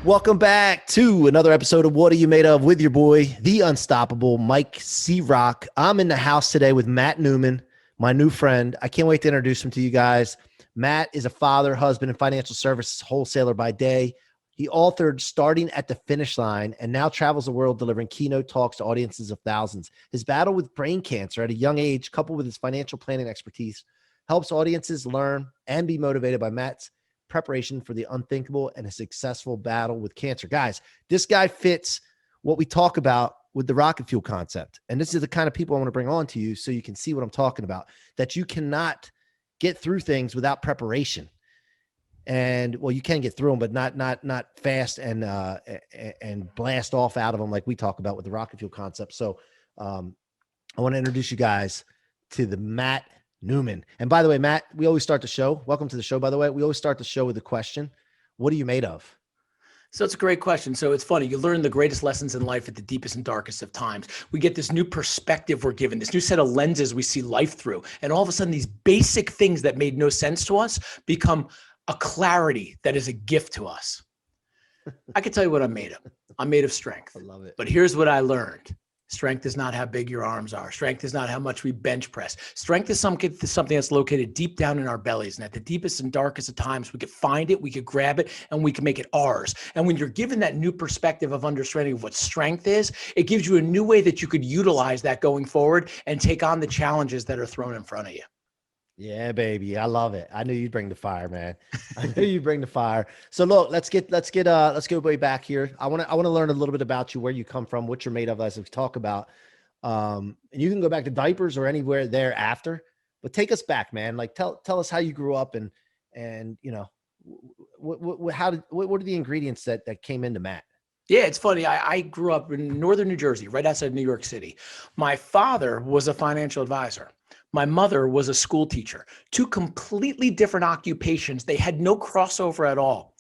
Welcome back to another episode of What Are You Made Of with your boy, the unstoppable Mike C-Roc. I'm in the house today with Matt Newman, my new friend. I can't wait to introduce him to you guys. Matt is a father, husband, and financial services wholesaler by day. He authored Starting at the Finish Line and now travels the world delivering keynote talks to audiences of thousands. His battle with brain cancer at a young age, coupled with his financial planning expertise, helps audiences learn and be motivated by Matt's preparation for the unthinkable and a successful battle with cancer. Guys, this guy fits what we talk about with the rocket fuel concept. And this is the kind of people I want to bring on to you so you can see what I'm talking about, that you cannot get through things without preparation. And well, you can get through them, but not fast and blast off out of them like we talk about with the rocket fuel concept. So I want to introduce you guys to the Matt Newman. And by the way, Matt, we always start the show. Welcome to the show, by the way. We always start the show with a question. What are you made of? So it's a great question. So it's funny. You learn the greatest lessons in life at the deepest and darkest of times. We get this new perspective we're given, this new set of lenses we see life through. And all of a sudden, these basic things that made no sense to us become a clarity that is a gift to us. I can tell you what I'm made of. I'm made of strength. I love it. But here's what I learned. Strength is not how big your arms are. Strength is not how much we bench press. Strength is something that's located deep down in our bellies. And at the deepest and darkest of times, we could find it, we could grab it, and we can make it ours. And when you're given that new perspective of understanding of what strength is, it gives you a new way that you could utilize that going forward and take on the challenges that are thrown in front of you. Yeah, baby. I love it. I knew you'd bring the fire, man. I knew you'd bring the fire. So look, let's go way back here. I want to learn a little bit about you, where you come from, what you're made of, as we talk about. And you can go back to diapers or anywhere thereafter, but take us back, man. Like tell us how you grew up and you know, what are the ingredients that came into Matt? Yeah, it's funny. I grew up in northern New Jersey, right outside New York City. My father was a financial advisor. My mother was a school teacher. Two completely different occupations. They had no crossover at all.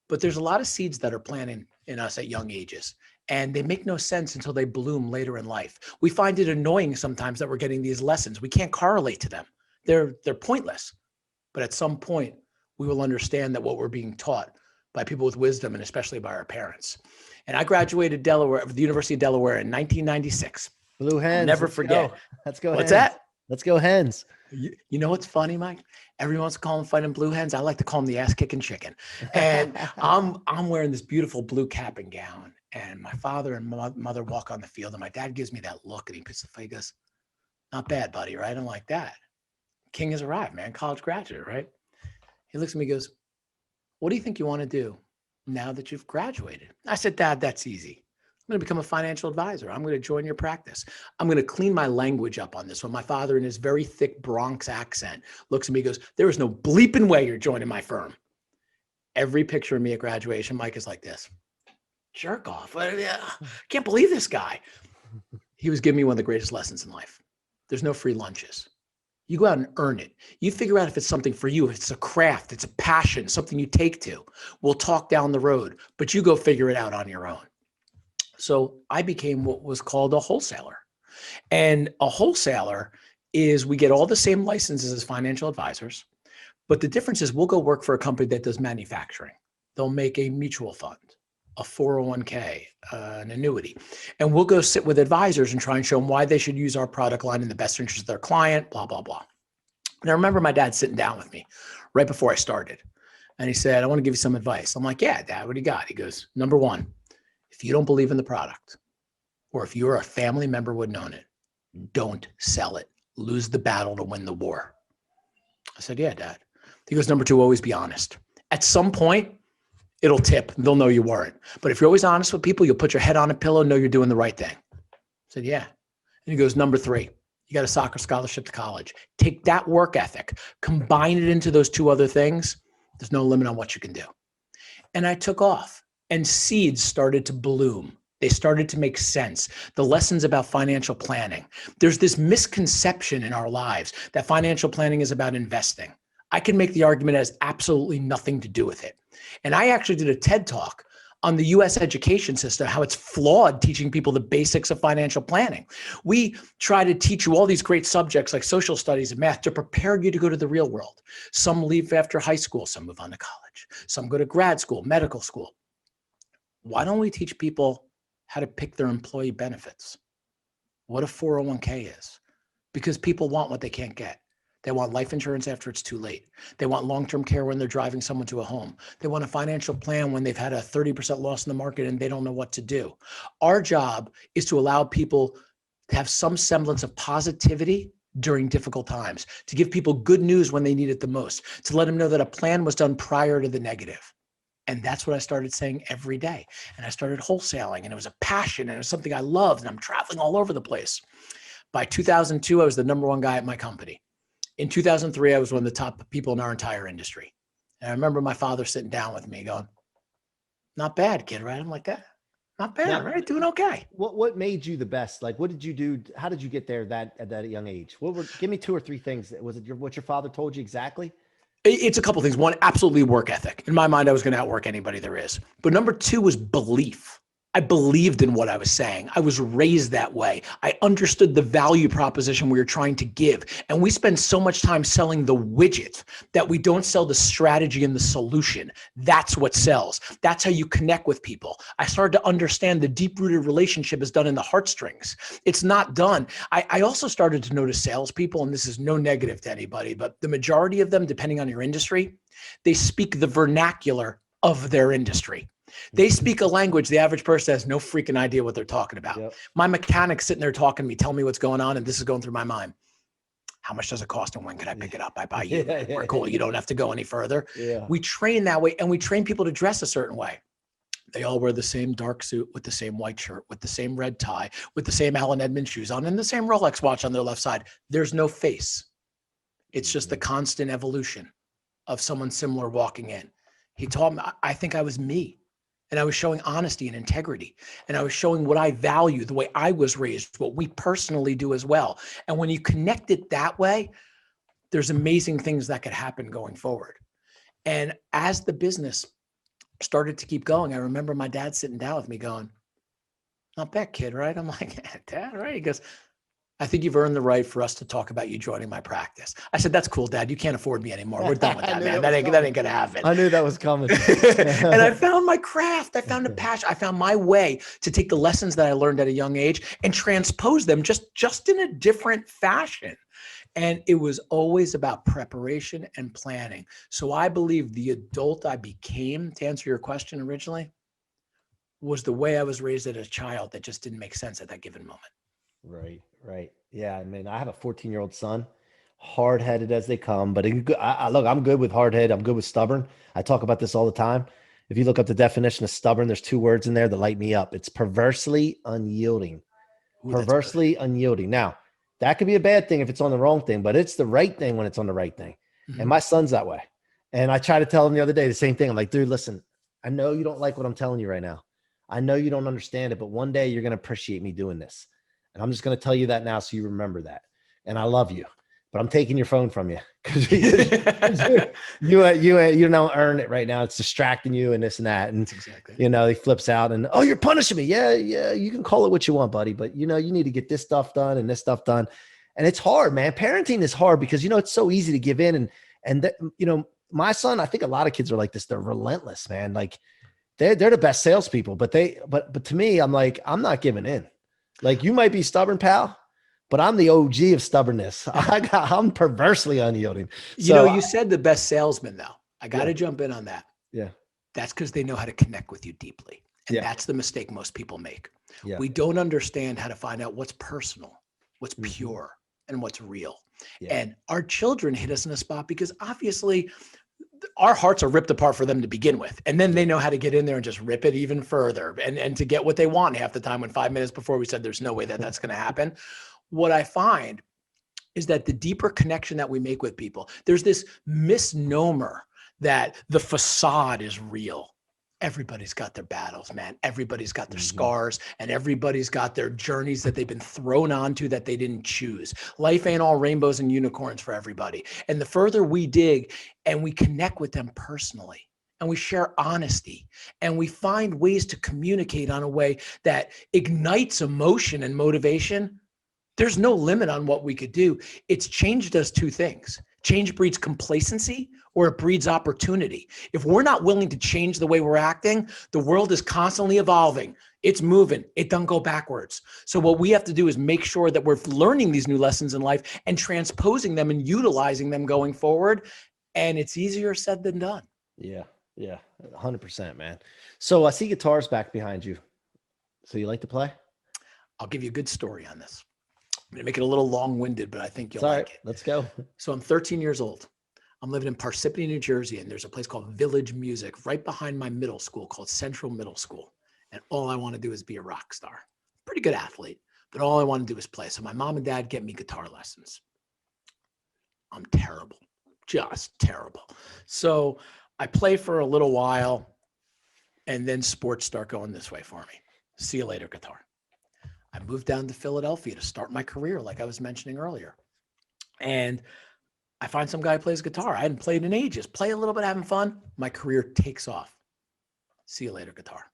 But there's a lot of seeds that are planted in us at young ages, and they make no sense until they bloom later in life. We find it annoying sometimes that we're getting these lessons. We can't correlate to them. They're pointless. But at some point, we will understand that what we're being taught by people with wisdom, and especially by our parents. And I graduated the University of Delaware in 1996. Blue Hens. I'll never forget. Let's go. What's Hens. that? Let's go Hens. You know what's funny, Mike? Everyone wants to call them fighting blue hens. I like to call them the ass-kicking chicken. And I'm wearing this beautiful blue cap and gown. And my father and mother walk on the field. And my dad gives me that look, and he puts the face. He goes, "Not bad, buddy, right?" I'm like, "That king has arrived, man. College graduate, right?" He looks at me and goes, "What do you think you want to do now that you've graduated?" I said, "Dad, that's easy. I'm going to become a financial advisor. I'm going to join your practice. I'm going to clean my language up on this one." My father, in his very thick Bronx accent, looks at me and goes, "There is no bleeping way you're joining my firm." Every picture of me at graduation, Mike, is like this. Jerk off. I can't believe this guy. He was giving me one of the greatest lessons in life. There's no free lunches. You go out and earn it. You figure out if it's something for you, if it's a craft, it's a passion, something you take to. We'll talk down the road, but you go figure it out on your own. So I became what was called a wholesaler. And a wholesaler is, we get all the same licenses as financial advisors, but the difference is we'll go work for a company that does manufacturing. They'll make a mutual fund, a 401k, an annuity. And we'll go sit with advisors and try and show them why they should use our product line in the best interest of their client, blah, blah, blah. And I remember my dad sitting down with me right before I started. And he said, "I want to give you some advice." I'm like, "Yeah, Dad, what do you got?" He goes, "Number one, if you don't believe in the product, or if you're a family member wouldn't own it, don't sell it. Lose the battle to win the war." I said, "Yeah, Dad." He goes, "Number two, always be honest. At some point, it'll tip. They'll know you weren't. But if you're always honest with people, you'll put your head on a pillow, know you're doing the right thing." I said, "Yeah." And he goes, "Number three, you got a soccer scholarship to college. Take that work ethic, combine it into those two other things. There's no limit on what you can do." And I took off, and seeds started to bloom. They started to make sense. The lessons about financial planning. There's this misconception in our lives that financial planning is about investing. I can make the argument it has absolutely nothing to do with it. And I actually did a TED Talk on the US education system, how it's flawed teaching people the basics of financial planning. We try to teach you all these great subjects like social studies and math to prepare you to go to the real world. Some leave after high school, some move on to college, some go to grad school, medical school. why don't we teach people how to pick their employee benefits? What a 401k is? Because people want what they can't get. They want life insurance after it's too late. They want long-term care when they're driving someone to a home. They want a financial plan when they've had a 30% loss in the market and they don't know what to do. Our job is to allow people to have some semblance of positivity during difficult times, to give people good news when they need it the most, to let them know that a plan was done prior to the negative. And that's what I started saying every day. And I started wholesaling, and it was a passion, and it was something I loved, and I'm traveling all over the place. By 2002, I was the number one guy at my company. In 2003, I was one of the top people in our entire industry. And I remember my father sitting down with me going, not bad, kid, right? I'm like, that, not bad, Now, right? Doing okay. What made you the best? Like, what did you do? How did you get there at that young age? Give me 2 or 3 things. Was it what your father told you exactly? It's a couple of things. One, absolutely work ethic. In my mind, I was going to outwork anybody there is. But number 2 was belief. I believed in what I was saying. I was raised that way. I understood the value proposition we were trying to give. And we spend so much time selling the widget that we don't sell the strategy and the solution. That's what sells. That's how you connect with people. I started to understand the deep-rooted relationship is done in the heartstrings. It's not done. I also started to notice salespeople, and this is no negative to anybody, but the majority of them, depending on your industry, they speak the vernacular of their industry. They speak a language the average person has no freaking idea what they're talking about. Yep. My mechanic's sitting there talking to me, telling me what's going on, and this is going through my mind. How much does it cost and when can I pick it up? I buy you. We're cool. You don't have to go any further. Yeah. We train that way, and we train people to dress a certain way. They all wear the same dark suit with the same white shirt, with the same red tie, with the same Allen Edmonds shoes on, and the same Rolex watch on their left side. There's no face. It's just the constant evolution of someone similar walking in. He taught me, I think I was me. And I was showing honesty and integrity. And I was showing what I value, the way I was raised, what we personally do as well. And when you connect it that way, there's amazing things that could happen going forward. And as the business started to keep going, I remember my dad sitting down with me going, not bad, kid, right? I'm like, yeah, Dad, right? He goes, I think you've earned the right for us to talk about you joining my practice. I said, that's cool, Dad. You can't afford me anymore. We're done with that, man. That ain't going to happen. I knew that was coming. And I found my craft. I found a passion. I found my way to take the lessons that I learned at a young age and transpose them just in a different fashion. And it was always about preparation and planning. So I believe the adult I became, to answer your question originally, was the way I was raised as a child that just didn't make sense at that given moment. Right. Yeah. I mean, I have a 14-year-old son, hard-headed as they come, but look, I'm good with hard-headed. I'm good with stubborn. I talk about this all the time. If you look up the definition of stubborn, there's 2 words in there that light me up. It's perversely unyielding. Ooh, Perversely unyielding. Now, that could be a bad thing if it's on the wrong thing, but it's the right thing when it's on the right thing. Mm-hmm. And my son's that way. And I try to tell him the other day the same thing. I'm like, dude, listen, I know you don't like what I'm telling you right now. I know you don't understand it, but one day you're going to appreciate me doing this. And I'm just going to tell you that now so you remember that. And I love you, but I'm taking your phone from you because you don't earn it right now. It's distracting you and this and that. And, exactly. He flips out and, oh, you're punishing me. Yeah. You can call it what you want, buddy. But, you need to get this stuff done and this stuff done. And it's hard, man. Parenting is hard because, it's so easy to give in. And my son, I think a lot of kids are like this. They're relentless, man. Like they're the best salespeople, but to me, I'm like, I'm not giving in. Like you might be stubborn, pal, but I'm the OG of stubbornness. I'm perversely unyielding. You said the best salesman though. I got to jump in on that. Yeah. That's because they know how to connect with you deeply. And that's the mistake most people make. Yeah. We don't understand how to find out what's personal, what's pure, and what's real. Yeah. And our children hit us in a spot because obviously our hearts are ripped apart for them to begin with. And then they know how to get in there and just rip it even further and to get what they want half the time when 5 minutes before we said there's no way that that's going to happen. What I find is that the deeper connection that we make with people, there's this misnomer that the facade is real. Everybody's got their battles, man. Everybody's got their scars and everybody's got their journeys that they've been thrown onto that they didn't choose. Life ain't all rainbows and unicorns for everybody. And the further we dig and we connect with them personally and we share honesty and we find ways to communicate on a way that ignites emotion and motivation, there's no limit on what we could do. It's changed us 2 things. Change breeds complacency or it breeds opportunity. If we're not willing to change the way we're acting, the world is constantly evolving. It's moving. It doesn't go backwards. So what we have to do is make sure that we're learning these new lessons in life and transposing them and utilizing them going forward. And it's easier said than done. Yeah. Yeah. 100%, man. So I see guitars back behind you. So you like to play? I'll give you a good story on this. I'm going to make it a little long-winded, but I think you'll like it. Let's go. So I'm 13 years old. I'm living in Parsippany, New Jersey, and there's a place called Village Music right behind my middle school called Central Middle School. And all I want to do is be a rock star. Pretty good athlete, but all I want to do is play. So my mom and dad get me guitar lessons. I'm terrible, just terrible. So I play for a little while, and then sports start going this way for me. See you later, guitar. I moved down to Philadelphia to start my career, like I was mentioning earlier. And I find some guy who plays guitar. I hadn't played in ages. Play a little bit, having fun. My career takes off. See you later, guitar.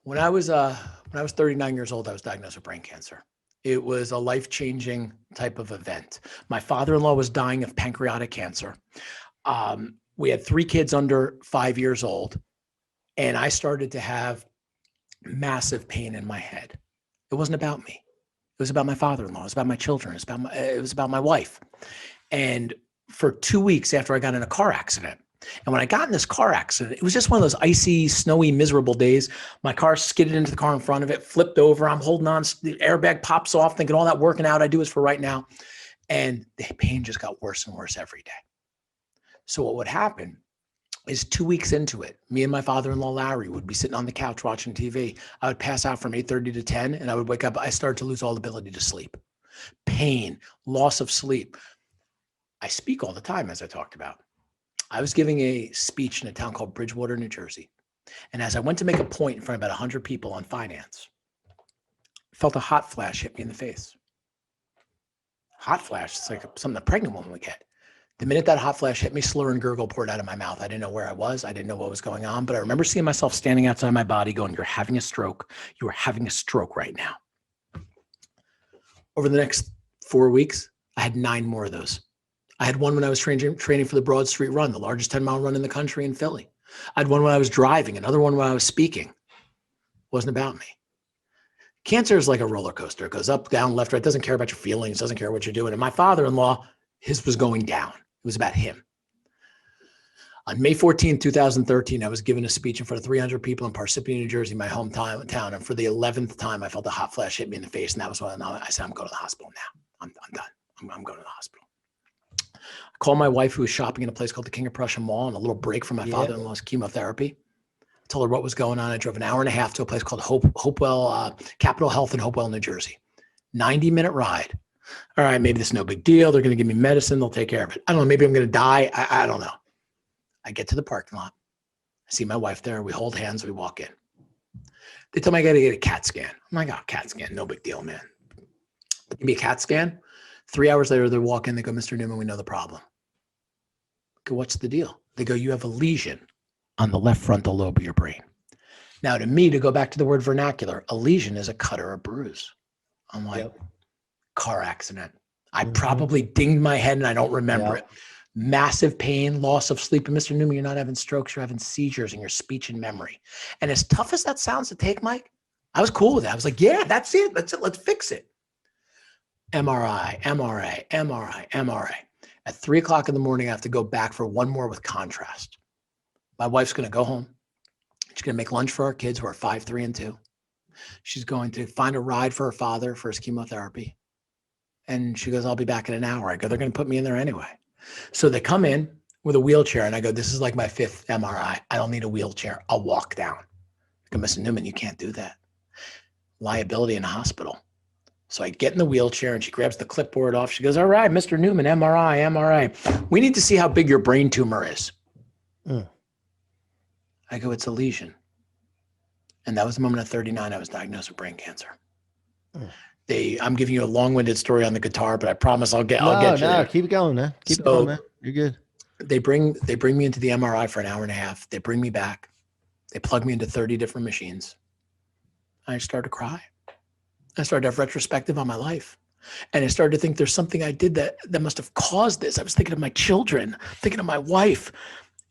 When I was 39 years old, I was diagnosed with brain cancer. It was a life-changing type of event. My father-in-law was dying of pancreatic cancer. We had 3 kids under 5 years old, and I started to have massive pain in my head. It wasn't about me. It was about my father-in-law. It was about my children. It was about my wife. And for 2 weeks after I got in a car accident, and when I got in this car accident, it was just one of those icy, snowy, miserable days. My car skidded into the car in front of it, flipped over. I'm holding on. The airbag pops off, thinking all that working out I do is for right now. And the pain just got worse and worse every day. So what would happen is 2 weeks into it, me and my father-in-law, Larry, would be sitting on the couch watching TV. I would pass out from 8:30 to 10, and I would wake up. I started to lose all ability to sleep. Pain, loss of sleep. I speak all the time, as I talked about. I was giving a speech in a town called Bridgewater, New Jersey. And as I went to make a point in front of about 100 people on finance, I felt a hot flash hit me in the face. Hot flash, it's like something a pregnant woman would get. The minute that hot flash hit me, slur and gurgle poured out of my mouth. I didn't know where I was. I didn't know what was going on. But I remember seeing myself standing outside my body going, "You're having a stroke. You are having a stroke right now." Over the next 4 weeks, I had 9 more of those. I had one when I was training for the Broad Street Run, the largest 10-mile run in the country in Philly. I had one when I was driving, another one when I was speaking. It wasn't about me. Cancer is like a roller coaster. It goes up, down, left, right. It doesn't care about your feelings. Doesn't care what you're doing. And my father-in-law, his was going down. It was about him. On May 14, 2013, I was given a speech in front of 300 people in Parsippany, New Jersey, my hometown. And for the 11th time, I felt a hot flash hit me in the face. And that was when I said, I'm going to the hospital now. I'm done. I'm going to the hospital. I called my wife, who was shopping in a place called the King of Prussia Mall, on a little break from my father-in-law's chemotherapy. I told her what was going on. I drove an hour and a half to a place called Hopewell, Capital Health in Hopewell, New Jersey. 90-minute ride. All right, maybe this is no big deal. They're going to give me medicine. They'll take care of it. I don't know. Maybe I'm going to die. I don't know. I get to the parking lot. I see my wife there. We hold hands. We walk in. They tell me I got to get a CAT scan. I'm like, oh, CAT scan. No big deal, man. Give me a CAT scan. 3 hours later, they walk in. They go, Mr. Newman, we know the problem. I go, what's the deal? They go, you have a lesion on the left frontal lobe of your brain. Now, to me, to go back to the word vernacular, a lesion is a cut or a bruise. I'm like, car accident. I probably dinged my head and I don't remember it. Massive pain, loss of sleep. And Mr. Newman, you're not having strokes, you're having seizures in your speech and memory. And as tough as that sounds to take, Mike, I was cool with it. I was like, yeah, that's it. That's it. Let's fix it. MRI. At 3 o'clock in the morning, I have to go back for one more with contrast. My wife's going to go home. She's going to make lunch for our kids who are 5, 3, and 2. She's going to find a ride for her father for his chemotherapy. And she goes, I'll be back in an hour. I go, they're going to put me in there anyway. So they come in with a wheelchair and I go, this is like my 5th MRI. I don't need a wheelchair. I'll walk down. I go, Mr. Newman, you can't do that. Liability in the hospital. So I get in the wheelchair and she grabs the clipboard off. She goes, all right, Mr. Newman, MRI. We need to see how big your brain tumor is. I go, it's a lesion. And that was the moment at 39, I was diagnosed with brain cancer. I'm giving you a long-winded story on the guitar, but I promise I'll get you there. Keep it going, man. Keep it going, man. You're good. They bring me into the MRI for an hour and a half. They bring me back. They plug me into 30 different machines. I started to cry. I started to have retrospective on my life. And I started to think there's something I did that must have caused this. I was thinking of my children, thinking of my wife.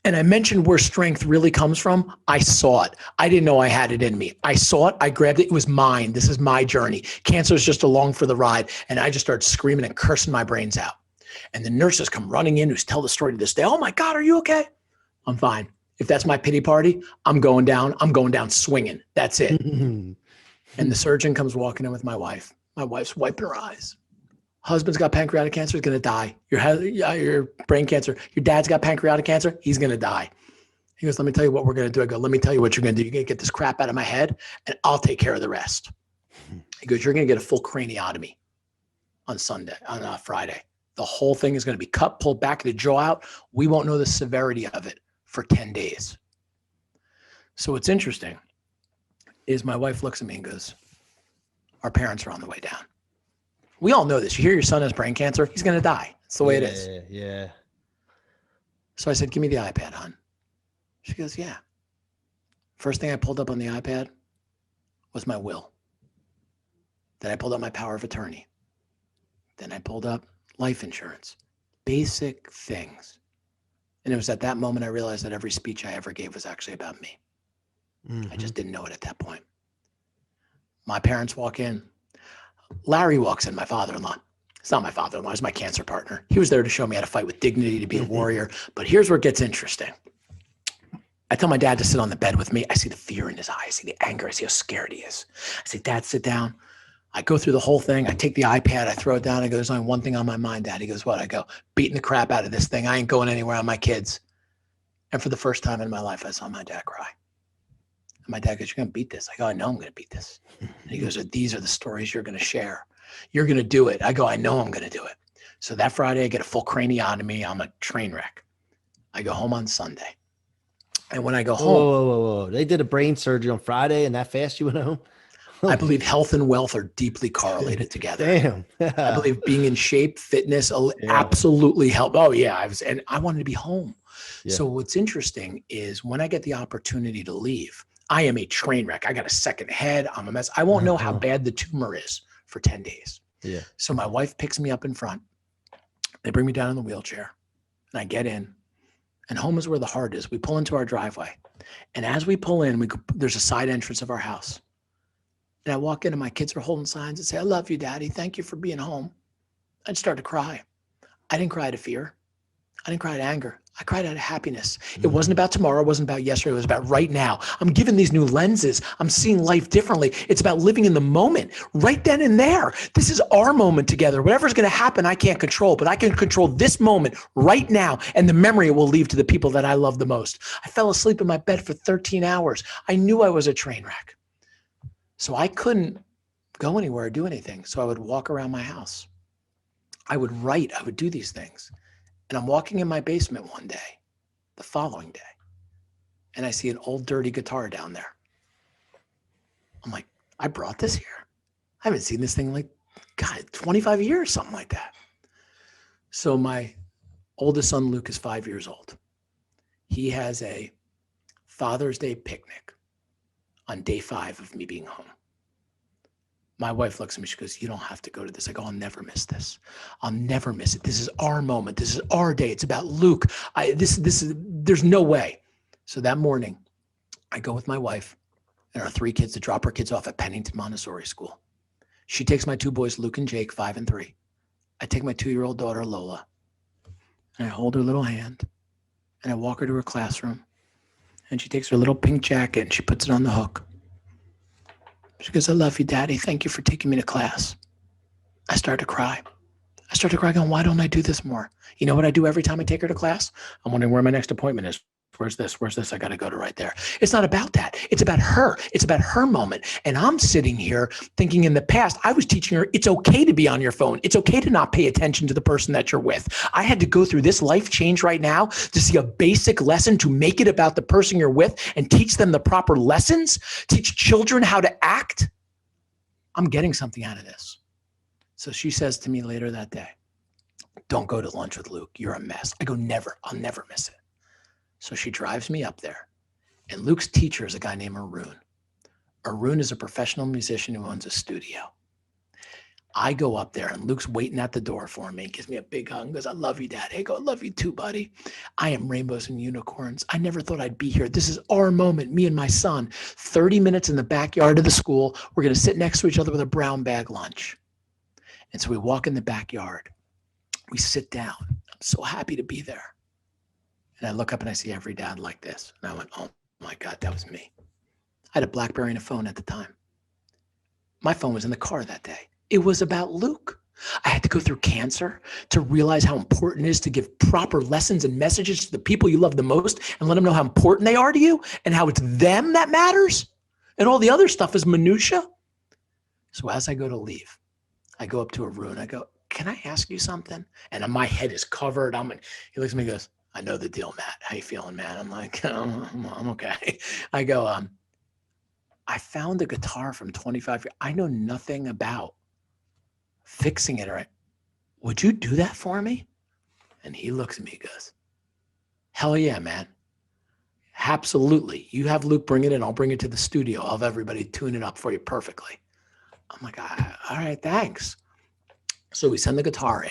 And I mentioned where strength really comes from. I saw it. I didn't know I had it in me. I saw it. I grabbed it. It was mine. This is my journey. Cancer is just along for the ride. And I just started screaming and cursing my brains out. And the nurses come running in who tell the story to this day. Oh my God, are you okay? I'm fine. If that's my pity party, I'm going down. I'm going down swinging. That's it. And the surgeon comes walking in with my wife. My wife's wiping her eyes. Husband's got pancreatic cancer, he's going to die. Your brain cancer, your dad's got pancreatic cancer, he's going to die. He goes, let me tell you what we're going to do. I go, let me tell you what you're going to do. You're going to get this crap out of my head and I'll take care of the rest. He goes, you're going to get a full craniotomy on Friday. The whole thing is going to be cut, pulled back, the jaw out. We won't know the severity of it for 10 days. So what's interesting is my wife looks at me and goes, our parents are on the way down. We all know this. You hear your son has brain cancer, he's going to die. It's the way it is. Yeah. So I said, give me the iPad, hon. She goes, yeah. First thing I pulled up on the iPad was my will. Then I pulled up my power of attorney. Then I pulled up life insurance, basic things. And it was at that moment I realized that every speech I ever gave was actually about me. Mm-hmm. I just didn't know it at that point. My parents walk in. Larry walks in, my father-in-law. It's not my father-in-law, it's my cancer partner. He was there to show me how to fight with dignity, to be a warrior. But here's where it gets interesting. I tell my dad to sit on the bed with me. I see the fear in his eyes. I see the anger. I see how scared he is. I say, Dad, sit down. I go through the whole thing. I take the iPad. I throw it down. I go, there's only one thing on my mind, Dad. He goes, what? I go, beating the crap out of this thing. I ain't going anywhere on my kids. And for the first time in my life, I saw my dad cry. And my dad goes, you're going to beat this. I go, I know I'm going to beat this. And he goes, these are the stories you're going to share. You're going to do it. I go, I know I'm going to do it. So that Friday, I get a full craniotomy. I'm a train wreck. I go home on Sunday. And when I go home. Whoa. They did a brain surgery on Friday and that fast you went home? I believe health and wealth are deeply correlated together. Damn. I believe being in shape, fitness, absolutely help. Oh yeah. And I wanted to be home. Yeah. So what's interesting is when I get the opportunity to leave, I am a train wreck. I got a second head. I'm a mess. I won't know how bad the tumor is for 10 days. Yeah. So my wife picks me up in front. They bring me down in the wheelchair and I get in, and home is where the heart is. We pull into our driveway. And as we pull in, there's a side entrance of our house. And I walk in and my kids are holding signs that say, I love you, Daddy. Thank you for being home. I'd start to cry. I didn't cry out of fear. I didn't cry out of anger. I cried out of happiness. It wasn't about tomorrow. It wasn't about yesterday. It was about right now. I'm given these new lenses. I'm seeing life differently. It's about living in the moment right then and there. This is our moment together. Whatever's going to happen, I can't control, but I can control this moment right now and the memory it will leave to the people that I love the most. I fell asleep in my bed for 13 hours. I knew I was a train wreck. So I couldn't go anywhere or do anything. So I would walk around my house. I would write. I would do these things. And I'm walking in my basement one day, the following day, and I see an old dirty guitar down there. I'm like, I brought this here. I haven't seen this thing like, God, 25 years, something like that. So my oldest son, Luke, is 5 years old. He has a Father's Day picnic on day 5 of me being home. My wife looks at me, she goes, you don't have to go to this. I go, I'll never miss this. I'll never miss it. This is our moment. This is our day. It's about Luke. There's no way. So that morning, I go with my wife and our 3 kids to drop our kids off at Pennington Montessori School. She takes my 2 boys, Luke and Jake, 5 and 3. I take my 2-year-old daughter, Lola, and I hold her little hand and I walk her to her classroom, and she takes her little pink jacket and she puts it on the hook. She goes, I love you, Daddy. Thank you for taking me to class. I start to cry. I start to cry going, why don't I do this more? You know what I do every time I take her to class? I'm wondering where my next appointment is. Where's this? Where's this? I got to go to right there. It's not about that. It's about her. It's about her moment. And I'm sitting here thinking in the past, I was teaching her, it's okay to be on your phone. It's okay to not pay attention to the person that you're with. I had to go through this life change right now to see a basic lesson to make it about the person you're with and teach them the proper lessons, teach children how to act. I'm getting something out of this. So she says to me later that day, don't go to lunch with Luke. You're a mess. I go, never. I'll never miss it. So she drives me up there, and Luke's teacher is a guy named Arun. Arun is a professional musician who owns a studio. I go up there and Luke's waiting at the door for me, gives me a big hug, goes, I love you, Dad. Hey, go, I love you too, buddy. I am rainbows and unicorns. I never thought I'd be here. This is our moment, me and my son. 30 minutes in the backyard of the school. We're going to sit next to each other with a brown bag lunch. And so we walk in the backyard. We sit down. I'm so happy to be there. And I look up and I see every dad like this. And I went, oh my God, that was me. I had a BlackBerry and a phone at the time. My phone was in the car that day. It was about Luke. I had to go through cancer to realize how important it is to give proper lessons and messages to the people you love the most and let them know how important they are to you and how it's them that matters. And all the other stuff is minutia. So as I go to leave, I go up to Arun and I go, can I ask you something? And my head is covered. He looks at me and goes, I know the deal, Matt. How you feeling, man? I'm like, I'm okay. I go, I found a guitar from 25 years. I know nothing about fixing it. Right? Would you do that for me? And he looks at me and goes, hell yeah, man. Absolutely. You have Luke bring it in. I'll bring it to the studio. I'll have everybody tune it up for you perfectly. I'm like, all right, thanks. So we send the guitar in.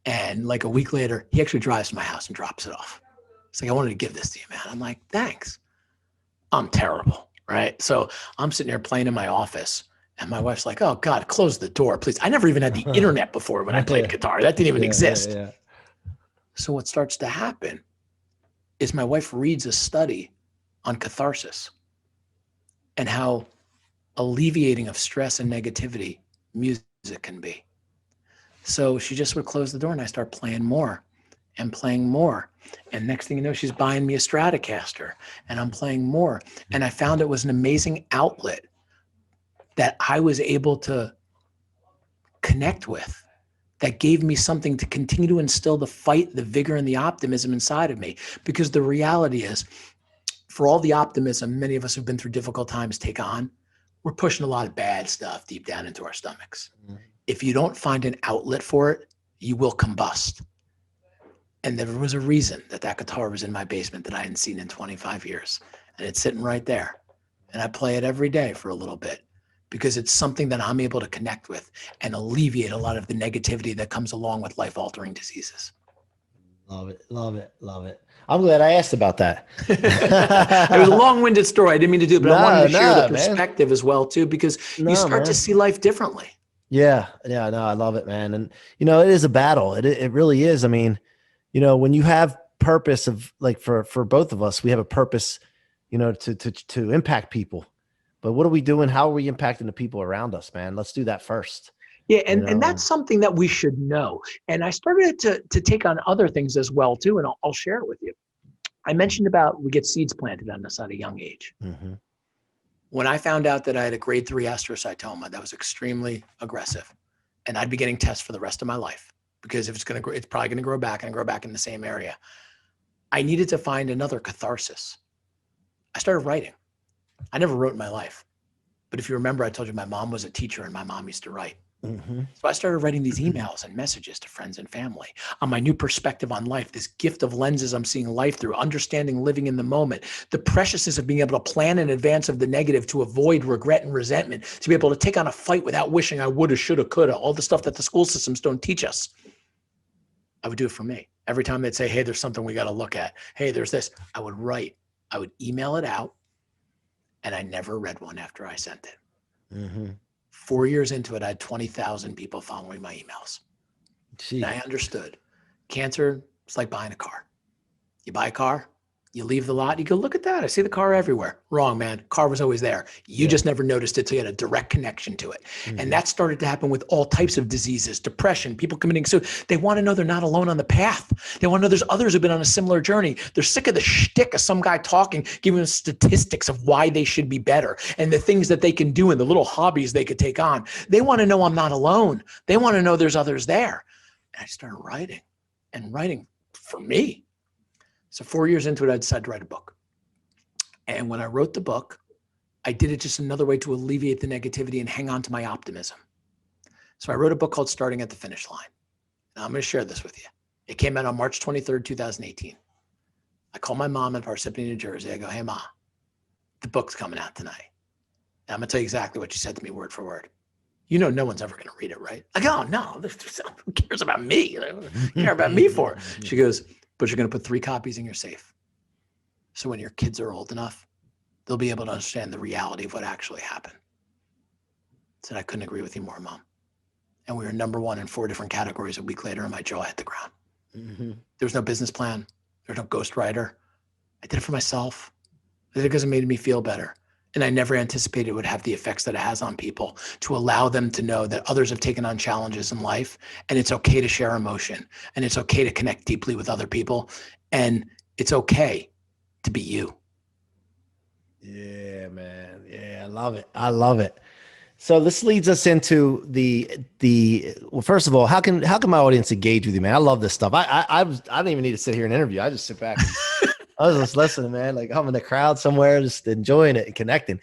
And like a week later, he actually drives to my house and drops it off. It's like, I wanted to give this to you, man. I'm like, thanks. I'm terrible, right? So I'm sitting there playing in my office. And my wife's like, oh, God, close the door, please. I never even had the internet before when I played guitar. That didn't even exist. Yeah. So what starts to happen is my wife reads a study on catharsis and how alleviating of stress and negativity music can be. So she just would close the door and I start playing more and playing more. And next thing you know, she's buying me a Stratocaster and I'm playing more. And I found it was an amazing outlet that I was able to connect with, that gave me something to continue to instill the fight, the vigor, and the optimism inside of me. Because the reality is, for all the optimism many of us who've been through difficult times take on, we're pushing a lot of bad stuff deep down into our stomachs. Mm-hmm. If you don't find an outlet for it, you will combust. And there was a reason that guitar was in my basement that I hadn't seen in 25 years. And it's sitting right there. And I play it every day for a little bit, because it's something that I'm able to connect with and alleviate a lot of the negativity that comes along with life-altering diseases. Love it, love it, love it. I'm glad I asked about that. It was a long-winded story. I didn't mean to do it, but I wanted to share the perspective, man, as well, too, because you start to see life differently. Yeah, no, I love it, man. And, it is a battle. It really is. I mean, when you have purpose of, like, for both of us, we have a purpose, to impact people. But what are we doing? How are we impacting the people around us, man? Let's do that first. Yeah, and that's something that we should know. And I started to take on other things as well, too, and I'll share it with you. I mentioned about we get seeds planted on us at a young age. Mm-hmm. When I found out that I had a grade 3 astrocytoma that was extremely aggressive, and I'd be getting tests for the rest of my life, because if it's going to grow, it's probably going to grow back and grow back in the same area. I needed to find another catharsis. I started writing. I never wrote in my life. But if you remember, I told you my mom was a teacher and my mom used to write. Mm-hmm. So I started writing these emails and messages to friends and family on my new perspective on life, this gift of lenses I'm seeing life through, understanding living in the moment, the preciousness of being able to plan in advance of the negative to avoid regret and resentment, to be able to take on a fight without wishing I woulda, shoulda, coulda, all the stuff that the school systems don't teach us. I would do it for me. Every time they'd say, hey, there's something we got to look at. Hey, there's this. I would write. I would email it out. And I never read one after I sent it. Mm-hmm. 4 years into it, I had 20,000 people following my emails. Gee. And I understood. Cancer is like buying a car. You buy a car, you leave the lot, you go, look at that. I see the car everywhere. Wrong, man. Car was always there. You just never noticed it till you had a direct connection to it. Mm-hmm. And that started to happen with all types of diseases, depression, people committing suicide. They want to know they're not alone on the path. They want to know there's others who've been on a similar journey. They're sick of the shtick of some guy talking, giving them statistics of why they should be better and the things that they can do and the little hobbies they could take on. They want to know I'm not alone. They want to know there's others there. And I started writing and writing for me. So 4 years into it, I decided to write a book. And when I wrote the book, I did it just another way to alleviate the negativity and hang on to my optimism. So I wrote a book called Starting at the Finish Line. Now I'm going to share this with you. It came out on March 23rd, 2018. I called my mom in Parsippany, New Jersey. I go, hey, Ma, the book's coming out tonight. And I'm going to tell you exactly what she said to me word for word. no one's ever going to read it, right? Like, oh no, who cares about me? Care about me for? She goes, but you're going to put 3 copies in your safe. So when your kids are old enough, they'll be able to understand the reality of what actually happened. I said, I couldn't agree with you more, Mom. And we were number 1 in 4 different categories a week later, and my jaw hit the ground. There was no business plan. There's no ghostwriter. I did it for myself. I did it because it made me feel better. And I never anticipated it would have the effects that it has on people, to allow them to know that others have taken on challenges in life, and it's okay to share emotion, and it's okay to connect deeply with other people, and it's okay to be you. Yeah, man. Yeah, I love it. I love it. So this leads us into well, first of all, how can my audience engage with you, man? I love this stuff. I don't even need to sit here and interview. I just sit back. I was just listening, man. Like I'm in the crowd somewhere, just enjoying it and connecting.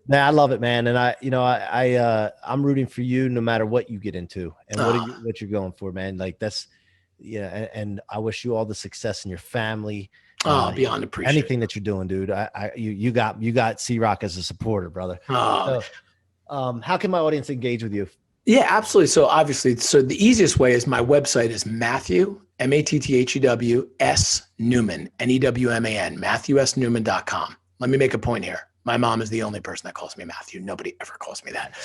Man, I love it, man. And I'm rooting for you no matter what you get into and what you're going for, man. Like that's, and I wish you all the success in your family. Beyond appreciated. Anything that you're doing, dude. You got C-Roc as a supporter, brother. So, how can my audience engage with you? Yeah, absolutely. So obviously, the easiest way is my website is Matthew, Mathew S Newman, Newman, MatthewSNewman.com. Let me make a point here. My mom is the only person that calls me Matthew. Nobody ever calls me that.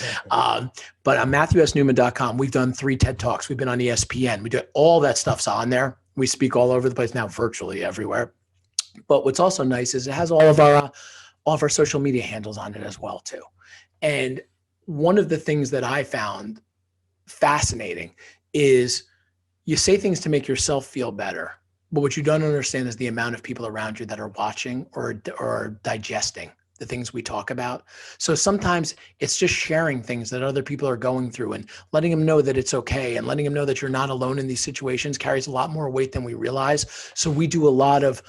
But on MatthewSNewman.com, we've done 3 TED Talks. We've been on ESPN. We do all that stuff's on there. We speak all over the place now, virtually everywhere. But what's also nice is it has all of our social media handles on it as well too. And one of the things that I found fascinating is you say things to make yourself feel better, but what you don't understand is the amount of people around you that are watching or digesting the things we talk about. So sometimes it's just sharing things that other people are going through and letting them know that it's okay, and letting them know that you're not alone in these situations carries a lot more weight than we realize. So we do a lot of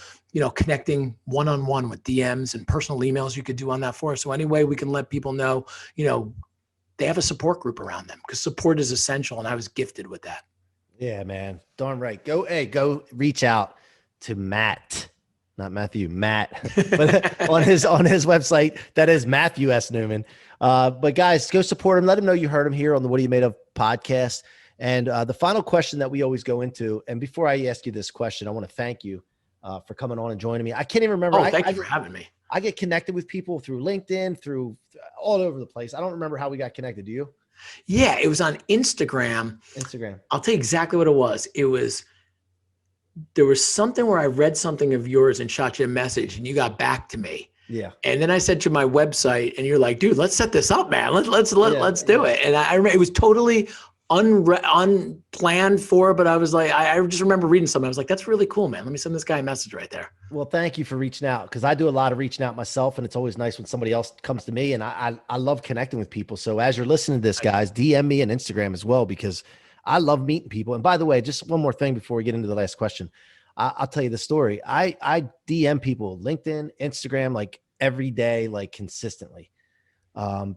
connecting one-on-one with DMs and personal emails you could do on that for us. So any way we can let people know, they have a support group around them, because support is essential. And I was gifted with that. Yeah, man. Darn right. Go reach out to Matt, not Matthew, Matt, but on his website, that is Matthew S. Newman. But guys, go support him. Let him know you heard him here on the What Are You Made Of podcast. And the final question that we always go into, and before I ask you this question, I want to thank you for coming on and joining me. I can't even remember. Thank you for having me. I get connected with people through LinkedIn, through all over the place. I don't remember how we got connected. Do you? Yeah, it was on Instagram. I'll tell you exactly what it was. There was something where I read something of yours and shot you a message, and you got back to me. Yeah. And then I sent you my website, and you're like, dude, let's set this up, man. Let's do it. And I remember it was totally unplanned for, but I was like, I just remember reading something. I was like, that's really cool, man. Let me send this guy a message right there. Well, thank you for reaching out, because I do a lot of reaching out myself, and it's always nice when somebody else comes to me, and I love connecting with people. So as you're listening to this, guys, DM me on Instagram as well, because I love meeting people. And by the way, just one more thing before we get into the last question, I'll tell you the story. I DM people LinkedIn, Instagram, like every day, like consistently.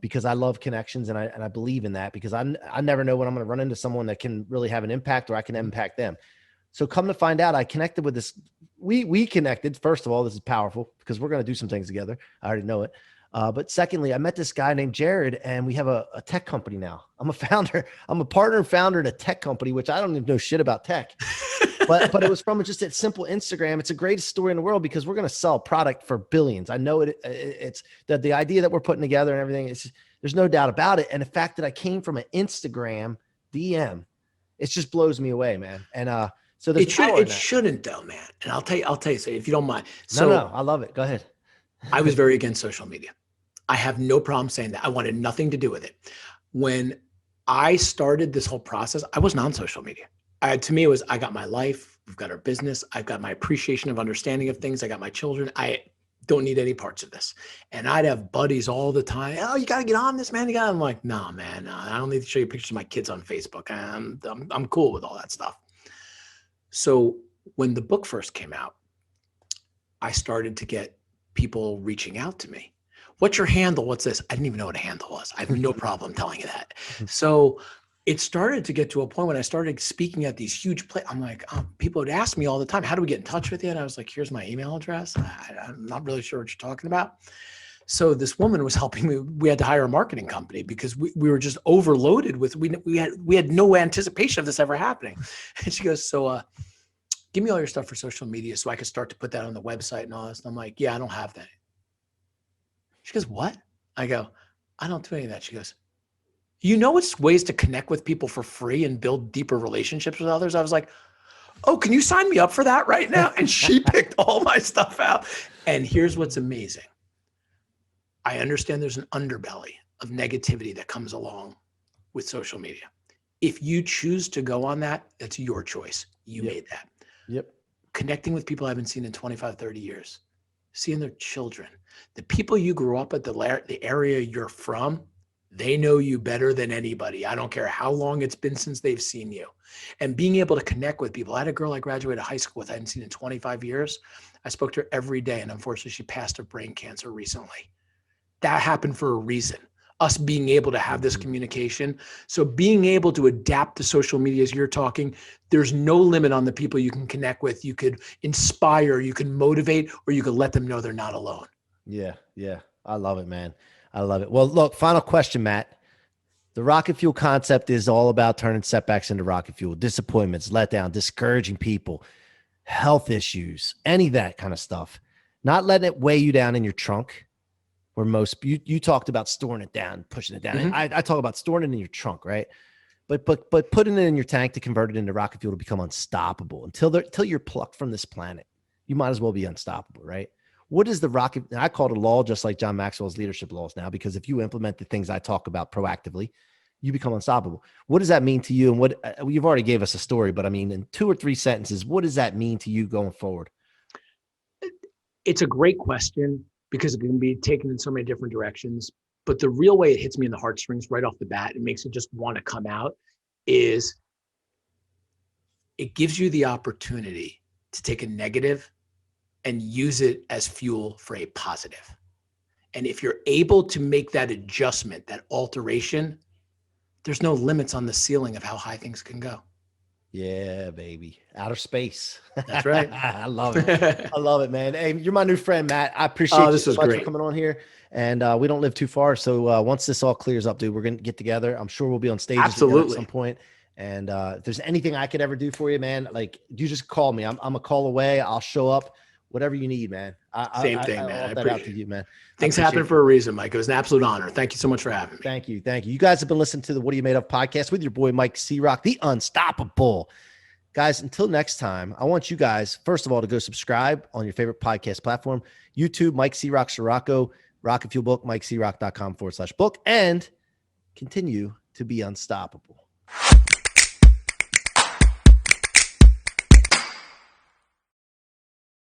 Because I love connections, and I believe in that, because I never know when I'm going to run into someone that can really have an impact, or I can impact them. So come to find out, I connected with this. We connected. First of all, this is powerful because we're going to do some things together. I already know it. But secondly, I met this guy named Jared, and we have a tech company now. I'm a founder. I'm a partner and founder in a tech company, which I don't even know shit about tech. But it was from just a simple Instagram. It's the greatest story in the world, because we're going to sell product for billions. I know it's the idea that we're putting together and everything. There's no doubt about it. And the fact that I came from an Instagram DM, it just blows me away, man. And so it shouldn't though, man. And I'll tell you, so if you don't mind. So no, I love it. Go ahead. I was very against social media. I have no problem saying that. I wanted nothing to do with it. When I started this whole process, I wasn't on social media. To me, it was, I got my life, we've got our business, I've got my appreciation of understanding of things, I got my children, I don't need any parts of this. And I'd have buddies all the time, oh, you got to get on this, man. I'm like, nah, man, I don't need to show you pictures of my kids on Facebook. I'm cool with all that stuff. So when the book first came out, I started to get people reaching out to me. What's your handle? What's this? I didn't even know what a handle was. I have no problem telling you that. So it started to get to a point when I started speaking at these huge I'm like, people would ask me all the time, how do we get in touch with you? And I was like, here's my email address. I'm not really sure what you're talking about. So this woman was helping me. We had to hire a marketing company because we were just overloaded with, we had no anticipation of this ever happening. And she goes, so give me all your stuff for social media so I could start to put that on the website and all this. And I'm like, yeah, I don't have that. She goes, what? I go, I don't do any of that. She goes, you know, it's ways to connect with people for free and build deeper relationships with others. I was like, oh, can you sign me up for that right now? And she picked all my stuff out. And here's what's amazing. I understand there's an underbelly of negativity that comes along with social media. If you choose to go on that, that's your choice. You made that. Yep. Connecting with people I haven't seen in 25, 30 years, seeing their children, the people you grew up at, the area you're from, they know you better than anybody. I don't care how long it's been since they've seen you. And being able to connect with people. I had a girl I graduated high school with I hadn't seen in 25 years. I spoke to her every day, and unfortunately, she passed of brain cancer recently. That happened for a reason. Us being able to have this communication. So being able to adapt to social media as you're talking, there's no limit on the people you can connect with. You could inspire, you can motivate, or you could let them know they're not alone. Yeah. Yeah. I love it, man. I love it. Well, look, final question, Matt. The rocket fuel concept is all about turning setbacks into rocket fuel, disappointments, letdown, discouraging people, health issues, any of that kind of stuff. Not letting it weigh you down in your trunk. Where most you talked about storing it down, pushing it down. Mm-hmm. I talk about storing it in your trunk, right? But putting it in your tank to convert it into rocket fuel to become unstoppable until you're plucked from this planet. You might as well be unstoppable, right? What is the rocket? And I call it a law, just like John Maxwell's leadership laws now, because if you implement the things I talk about proactively, you become unstoppable. What does that mean to you? And what you've already gave us a story, but I mean, in 2 or 3 sentences, what does that mean to you going forward? It's a great question because it can be taken in so many different directions. But the real way it hits me in the heartstrings right off the bat, it makes it just want to come out, is it gives you the opportunity to take a negative and use it as fuel for a positive. And if you're able to make that adjustment, that alteration, there's no limits on the ceiling of how high things can go. Yeah, baby. Outer space. That's right. I love it. I love it, man. Hey, you're my new friend, Matt. I appreciate you so much for coming on here. And we don't live too far. So once this all clears up, dude, we're going to get together. I'm sure we'll be on stage at some point. And if there's anything I could ever do for you, man, like you just call me. I'm a call away. I'll show up. Whatever you need, man. Same thing, man. I appreciate that out to you, man. Things happen for a reason, Mike. It was an absolute honor. Thank you so much for having me. Thank you. Thank you. You guys have been listening to the What Are You Made Of podcast with your boy, Mike C-Roc, the Unstoppable. Guys, until next time, I want you guys, first of all, to go subscribe on your favorite podcast platform, YouTube, Mike C-Roc, Ciorrocco, Rocket Fuel Book, MikeCroc.com/book, and continue to be unstoppable.